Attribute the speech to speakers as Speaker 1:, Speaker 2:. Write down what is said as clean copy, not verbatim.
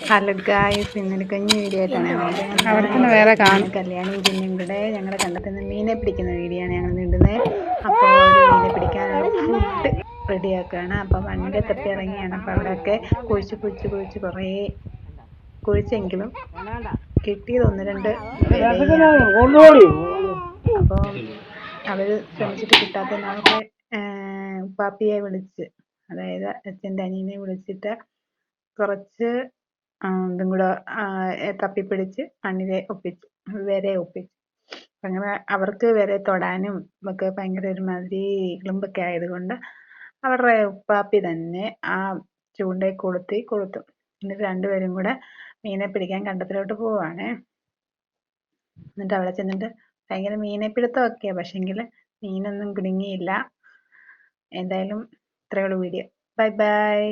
Speaker 1: Hello guys, ഇന്നൊരു കുഞ്ഞു video ആയിട്ടാണ്
Speaker 2: അവിടെ വേറെ കാണും.
Speaker 1: കല്യാണിയും കുഞ്ഞും കൂടെ ഞങ്ങൾ കണ്ടെത്തുന്ന മീനെ പിടിക്കുന്ന വീഡിയോ ആണ് ഞങ്ങൾ ഇടുന്നത്. അപ്പോൾ ഒരു മീനെ പിടിക്കാനുള്ള ഫുഡ് റെഡിയാക്കുകയാണ്. അപ്പം വണ്ടി തപ്പി ഇറങ്ങിയാണ്. അപ്പം അവിടെയൊക്കെ കുഴിച്ച് കുറേ കുഴിച്ചെങ്കിലും കിട്ടിയത് 1-2 അപ്പോൾ അവർ ശ്രമിച്ചിട്ട് കിട്ടാത്തതിനൊക്കെ പാപ്പിയെ വിളിച്ച്, അതായത് അച്ഛൻ്റെ അനിയനെ വിളിച്ചിട്ട് കുറച്ച് ഇതും കൂടെ തപ്പിപ്പിടിച്ച് മണ്ണിലെ വരെ ഒപ്പിച്ചു. അങ്ങനെ അവർക്ക് വരെ തൊടാനും ഒക്കെ ഭയങ്കര ഒരുമാതിരി ഇളുമ്പൊക്കെ ആയതുകൊണ്ട് അവരുടെ ഉപ്പാപ്പി തന്നെ ആ ചൂണ്ടയിൽ കൊളുത്തും. എന്നിട്ട് രണ്ടുപേരും കൂടെ മീനെ പിടിക്കാൻ കണ്ടത്തിലോട്ട് പോവാണ്. എന്നിട്ട് അവിടെ ചെന്നിട്ട് ഭയങ്കര മീനെ പിടുത്തമൊക്കെയാണ്, പക്ഷെങ്കിൽ മീനൊന്നും കുടുങ്ങിയില്ല. എന്തായാലും ഇത്രയുള്ള വീഡിയോ. Bye bye.